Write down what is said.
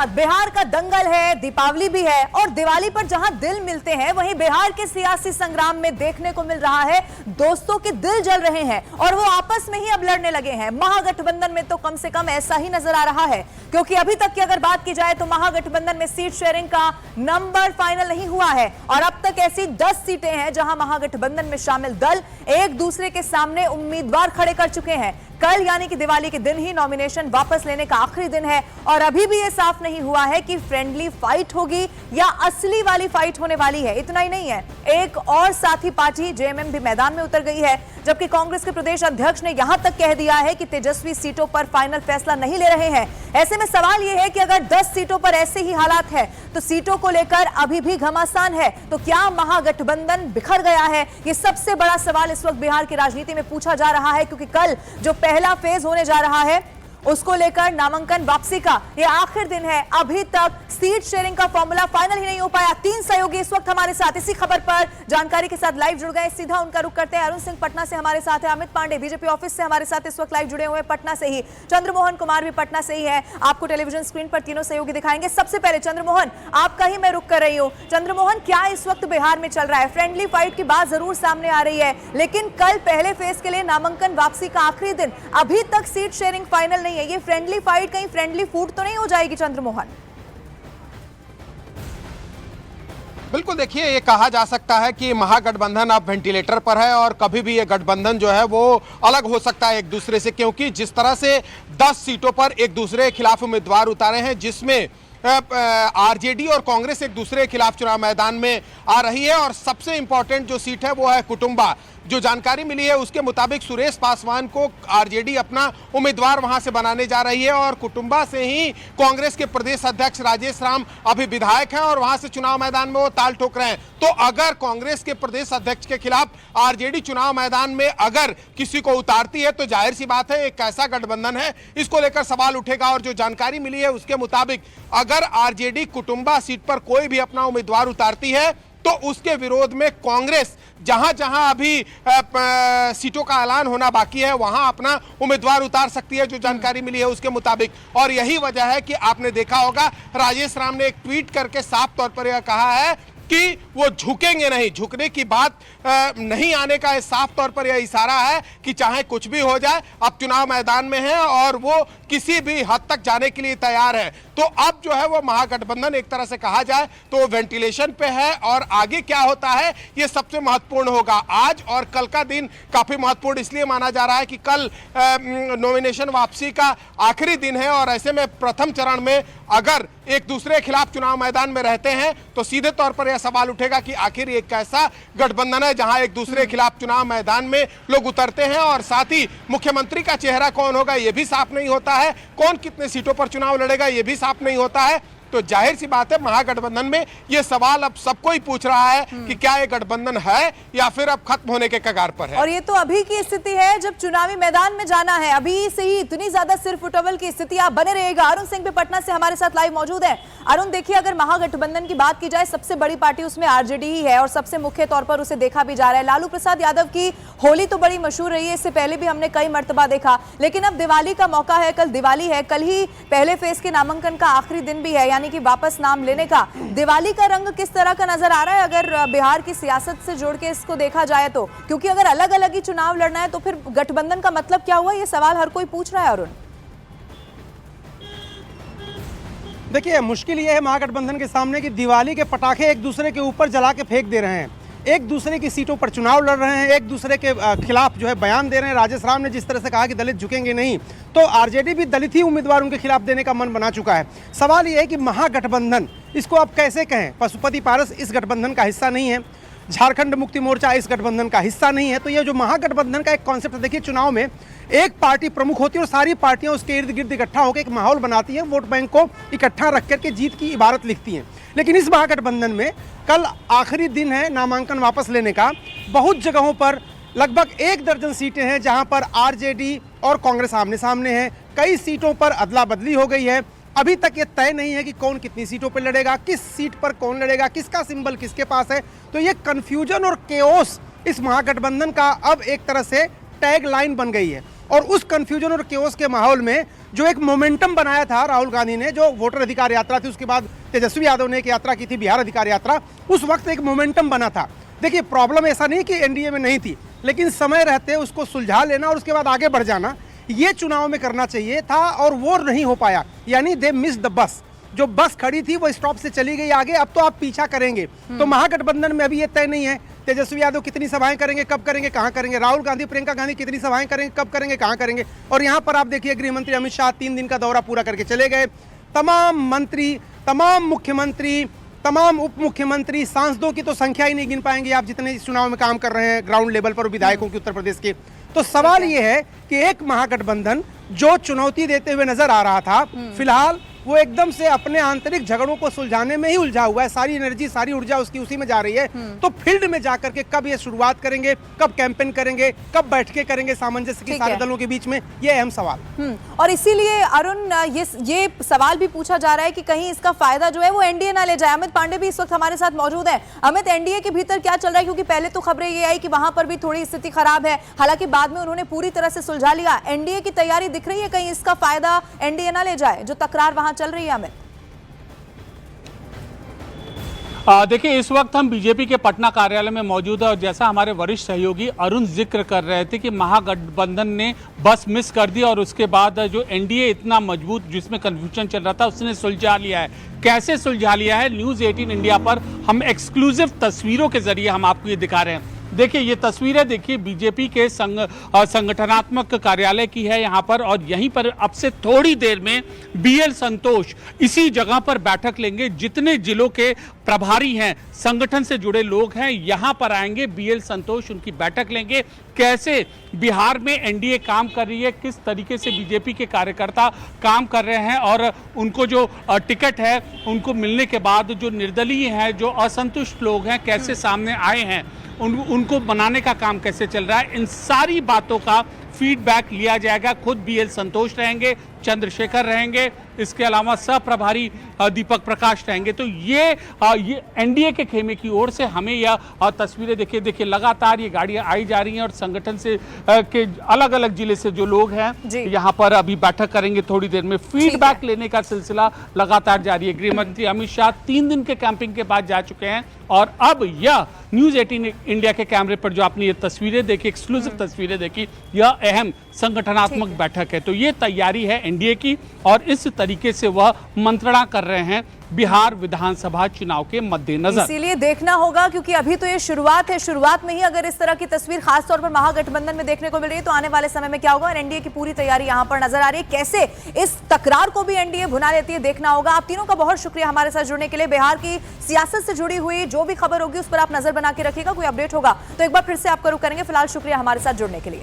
बिहार का दंगल है, दीपावली भी है और दिवाली पर जहां दिल मिलते हैं वहीं बिहार के सियासी संग्राम में देखने को मिल रहा है दोस्तों के दिल जल रहे हैं और वो आपस में ही अब लड़ने लगे हैं। महागठबंधन में तो कम से कम ऐसा ही नजर आ रहा है, क्योंकि अभी तक की अगर बात की जाए तो महागठबंधन में सीट शेयरिंग का नंबर फाइनल नहीं हुआ है और अब तक ऐसी 10 सीटें हैं जहां महागठबंधन में शामिल दल एक दूसरे के सामने उम्मीदवार खड़े कर चुके हैं। कल यानी कि दिवाली के दिन ही नॉमिनेशन वापस लेने का आखिरी दिन है और अभी भी यह साफ नहीं हुआ है कि फ्रेंडली फाइट होगी या असली वाली फाइट होने वाली है। इतना ही नहीं है, एक और साथी पार्टी जेएमएम भी मैदान में उतर गई है, जबकि कांग्रेस के प्रदेश अध्यक्ष ने यहां तक कह दिया है कि तेजस्वी सीटों पर फाइनल फैसला नहीं ले रहे हैं। ऐसे में सवाल यह है कि अगर 10 सीटों पर ऐसे ही हालात है तो सीटों को लेकर अभी भी घमासान है, तो क्या महागठबंधन बिखर गया है? ये सबसे बड़ा सवाल इस वक्त बिहार की राजनीति में पूछा जा रहा है, क्योंकि कल जो पहला फेज होने जा रहा है उसको लेकर नामांकन वापसी का ये आखिर दिन है। अभी तक सीट शेयरिंग का फॉर्मूला फाइनल ही नहीं हो पाया। 3 सहयोगी इस वक्त हमारे साथ इसी खबर पर जानकारी के साथ लाइव जुड़ गए, सीधा उनका रुख करते हैं। अरुण सिंह पटना से हमारे साथ है, अमित पांडे बीजेपी ऑफिस से हमारे साथ इस वक्त लाइव जुड़े हुए हैं पटना से ही, चंद्रमोहन कुमार भी पटना से ही है। आपको टेलीविजन स्क्रीन पर तीनों सहयोगी दिखाएंगे। सबसे पहले चंद्रमोहन, आपका ही मैं रुख कर रही हूँ। चंद्रमोहन, क्या इस वक्त बिहार में चल रहा है? फ्रेंडली फाइट की बात जरूर सामने आ रही है, लेकिन कल पहले फेज के लिए नामांकन वापसी का आखिरी दिन, अभी तक सीट शेयरिंग फाइनल नहीं है। ये फ्रेंडली फाइट कहीं फ्रेंडली फूड तो नहीं हो जाएगी चंद्रमोहन? बिल्कुल, देखिए, ये कहा जा सकता है कि महागठबंधन अब वेंटिलेटर पर है और कभी भी ये गठबंधन जो है वो अलग हो सकता है एक दूसरे से, क्योंकि जिस तरह से 10 सीटों पर एक दूसरे के खिलाफ उम्मीदवार उतारे हैं, जिसमें आरजेडी और कांग्रेस एक दूसरे के खिलाफ चुनाव मैदान में आ रही है। और सबसे इंपॉर्टेंट जो सीट है वो है कुटुंबा। जो जानकारी मिली है उसके मुताबिक सुरेश पासवान को आरजेडी अपना उम्मीदवार वहां से बनाने जा रही है और कुटुंबा से ही कांग्रेस के प्रदेश अध्यक्ष राजेश राम अभी विधायक हैं और वहां से चुनाव मैदान में वो ताल ठोक रहे हैं। तो अगर कांग्रेस के प्रदेश अध्यक्ष के खिलाफ आरजेडी चुनाव मैदान में अगर किसी को उतारती है तो जाहिर सी बात है एक कैसा गठबंधन है, इसको लेकर सवाल उठेगा। और जो जानकारी मिली है उसके मुताबिक अगर आरजेडी कुटुंबा सीट पर कोई भी अपना उम्मीदवार उतारती है तो उसके विरोध में कांग्रेस जहां जहां अभी सीटों का ऐलान होना बाकी है वहां अपना उम्मीदवार उतार सकती है, जो जानकारी मिली है उसके मुताबिक। और यही वजह है कि आपने देखा होगा राजेश राम ने एक ट्वीट करके साफ तौर पर यह कहा है कि वो झुकेंगे नहीं, झुकने की बात नहीं आने का साफ तौर पर यह इशारा है कि चाहे कुछ भी हो जाए अब चुनाव मैदान में है और वो किसी भी हद तक जाने के लिए तैयार है। तो अब जो है वो महागठबंधन एक तरह से कहा जाए तो वेंटिलेशन पे है और आगे क्या होता है ये सबसे महत्वपूर्ण होगा। आज और कल का दिन काफी महत्वपूर्ण इसलिए माना जा रहा है कि कल नॉमिनेशन वापसी का आखिरी दिन है और ऐसे में प्रथम चरण में अगर एक दूसरे के खिलाफ चुनाव मैदान में रहते हैं तो सीधे तौर पर यह सवाल उठेगा कि आखिर एक कैसा गठबंधन है जहां एक दूसरे के खिलाफ चुनाव मैदान में लोग उतरते हैं। और साथ ही मुख्यमंत्री का चेहरा कौन होगा यह भी साफ नहीं होता है, कौन कितने सीटों पर चुनाव लड़ेगा यह भी साफ नहीं होता है। तो जाहिर सी बात है महागठबंधन में यह सवाल अब सबको ही पूछ रहा है कि क्या ये गठबंधन है या फिर अब खत्म होने के कगार पर है। और ये तो अभी की स्थिति है जब चुनावी मैदान में जाना है, अभी से ही इतनी ज्यादा सिर्फ फुटबॉल की स्थिति। आप बने रहिएगा। अरुण सिंह भी पटना से हमारे साथ लाइव मौजूद है। अरुण, देखिए, अगर महागठबंधन की बात की जाए सबसे बड़ी पार्टी उसमें आरजेडी ही है और सबसे मुख्य तौर पर उसे देखा भी जा रहा है। लालू प्रसाद यादव की होली तो बड़ी मशहूर रही है, इससे पहले भी हमने कई मर्तबा देखा, लेकिन अब दिवाली का मौका है, कल दिवाली है, कल ही पहले फेज के नामांकन का आखिरी दिन भी है, यानी कि वापस नाम लेने का। दिवाली का रंग किस तरह का नजर आ रहा है अगर बिहार की सियासत से जोड़ के इसको देखा जाए तो? क्योंकि अगर अलग अलग ही चुनाव लड़ना है तो फिर गठबंधन का मतलब क्या हुआ, ये सवाल हर कोई पूछ रहा है। अरुण, देखिए, मुश्किल ये है महागठबंधन के सामने कि दिवाली के पटाखे एक दूसरे के ऊपर जला के फेंक दे रहे हैं, एक दूसरे की सीटों पर चुनाव लड़ रहे हैं, एक दूसरे के खिलाफ जो है बयान दे रहे हैं। राजेश राम ने जिस तरह से कहा कि दलित झुकेंगे नहीं, तो आरजेडी भी दलित ही उम्मीदवार उनके खिलाफ देने का मन बना चुका है। सवाल ये है कि महागठबंधन इसको आप कैसे कहें? पशुपति पारस इस गठबंधन का हिस्सा नहीं है, झारखंड मुक्ति मोर्चा इस गठबंधन का हिस्सा नहीं है। तो ये जो महागठबंधन का एक कॉन्सेप्ट है, देखिए, चुनाव में एक पार्टी प्रमुख होती है और सारी पार्टियां उसके इर्द गिर्द इकट्ठा होकर एक माहौल बनाती है, वोट बैंक को इकट्ठा रख करके जीत की इबारत लिखती हैं। लेकिन इस महागठबंधन में कल आखिरी दिन है नामांकन वापस लेने का। बहुत जगहों पर लगभग 1 दर्जन सीटें हैं जहां पर आरजेडी और कांग्रेस आमने सामने हैं। कई सीटों पर अदला बदली हो गई है। अभी तक ये तय नहीं है कि कौन कितनी सीटों पर लड़ेगा, किस सीट पर कौन लड़ेगा, किसका सिंबल किसके पास है। तो ये कंफ्यूजन और केओस इस महागठबंधन का अब एक तरह से टैग लाइन बन गई है। और उस कंफ्यूजन और केओस के माहौल में जो एक मोमेंटम बनाया था राहुल गांधी ने, जो वोटर अधिकार यात्रा थी, उसके बाद तेजस्वी यादव ने एक यात्रा की थी बिहार अधिकार यात्रा, उस वक्त एक मोमेंटम बना था। देखिए, प्रॉब्लम ऐसा नहीं कि एनडीए में नहीं थी, लेकिन समय रहते उसको सुलझा लेना और उसके बाद आगे बढ़ जाना, ये चुनाव में करना चाहिए था और वो नहीं हो पाया। यानी दे मिस द बस। जो बस खड़ी थी वो स्टॉप से चली गई आगे, अब तो आप पीछा करेंगे। तो महागठबंधन में अभी ये तय नहीं है तेजस्वी यादव कितनी सभाएं करेंगे, कब करेंगे, कहां करेंगे, राहुल गांधी प्रियंका गांधी कितनी सभाएं करेंगे, कब करेंगे, कहां करेंगे। और यहां पर आप देखिए गृह मंत्री अमित शाह 3 दिन का दौरा पूरा करके चले गए। तमाम मंत्री, तमाम मुख्यमंत्री, तमाम उप मुख्यमंत्री, सांसदों की तो संख्या ही नहीं गिन पाएंगे आप, जितने इस चुनाव में काम कर रहे हैं ग्राउंड लेवल पर विधायकों की उत्तर प्रदेश के। तो सवाल ये है कि एक महागठबंधन जो चुनौती देते हुए नजर आ रहा था, फिलहाल वो एकदम से अपने आंतरिक झगड़ों को सुलझाने में ही उलझा हुआ है। सारी एनर्जी, सारी ऊर्जा उसकी उसी में जा रही है। तो फील्ड में जाकर के कब ये शुरुआत करेंगे, कब कैंपेन करेंगे, कब बैठकें करेंगे सामंजस्य की सारे दलों के बीच में, ये अहम सवाल। और इसीलिए अरुण, ये सवाल भी पूछा जा रहा है कि कहीं इसका फायदा जो है वो एनडीए ना ले जाए। अमित पांडे भी इस वक्त हमारे साथ मौजूद है। अमित, एनडीए के भीतर क्या चल रहा है? क्योंकि पहले तो खबरें ये आई कि वहां पर भी थोड़ी स्थिति खराब है, हालांकि बाद में उन्होंने पूरी तरह से सुलझा लिया। एनडीए की तैयारी दिख रही है, कहीं इसका फायदा एनडीए ना ले जाए, जो तकरार वहां चल रही है। अमित, देखिए, इस वक्त हम बीजेपी के पटना कार्यालय में मौजूद है और जैसा हमारे वरिष्ठ सहयोगी अरुण जिक्र कर रहे थे कि महागठबंधन ने बस मिस कर दी और उसके बाद जो एनडीए इतना मजबूत, जिसमें कन्फ्यूजन चल रहा था, उसने सुलझा लिया है। कैसे सुलझा लिया है, न्यूज़ 18 इंडिया पर हम एक्सक्लूसिव तस्वीरों के जरिए हम आपको ये दिखा रहे हैं। देखिए, ये तस्वीरें देखिए बीजेपी के संगठनात्मक कार्यालय की है यहाँ पर, और यहीं पर अब से थोड़ी देर में बीएल संतोष इसी जगह पर बैठक लेंगे। जितने जिलों के प्रभारी हैं, संगठन से जुड़े लोग हैं, यहाँ पर आएंगे। बीएल संतोष उनकी बैठक लेंगे। कैसे बिहार में एनडीए काम कर रही है, किस तरीके से बीजेपी के कार्यकर्ता काम कर रहे हैं, और उनको जो टिकट है उनको मिलने के बाद जो निर्दलीय हैं, जो असंतुष्ट लोग हैं, कैसे सामने आए हैं, उनको बनाने का काम कैसे चल रहा है, इन सारी बातों का फीडबैक लिया जाएगा। खुद बीएल संतोष रहेंगे, चंद्रशेखर रहेंगे, इसके अलावा सह प्रभारी दीपक प्रकाश रहेंगे। तो ये एनडीए के खेमे की ओर से हमें यह तस्वीरें देखिए लगातार ये गाड़ियां आई जा रही हैं और संगठन से के अलग अलग जिले से जो लोग हैं यहाँ पर अभी बैठक करेंगे थोड़ी देर में। फीडबैक लेने का सिलसिला लगातार जारी है। गृह मंत्री अमित शाह 3 दिन के कैंपिंग के बाद जा चुके हैं और अब यह न्यूज़ 18 इंडिया के कैमरे पर जो आपने ये तस्वीरें देखी, एक्सक्लूसिव तस्वीरें देखी, यह अहम संगठनात्मक बैठक है। तो ये तैयारी है एनडीए की और इस तरीके से वह मंत्रणा कर रहे हैं बिहार विधानसभा चुनाव के मद्देनजर। इसीलिए देखना होगा, क्योंकि अभी तो ये शुरुआत है। शुरुआत में ही अगर इस तरह की तस्वीर खासतौर पर महागठबंधन में देखने को मिल रही है, तो आने वाले समय में क्या होगा। और एनडीए की पूरी तैयारी यहां पर नजर आ रही है। कैसे इस तकरार को भी एनडीए भुना लेती है, देखना होगा। आप तीनों का बहुत शुक्रिया हमारे साथ जुड़ने के लिए। बिहार की सियासत से जुड़ी हुई जो भी खबर होगी उस पर आप नजर बना के रखिएगा। कोई अपडेट होगा तो एक बार फिर से आपका रुख करेंगे। फिलहाल शुक्रिया हमारे साथ जुड़ने के लिए।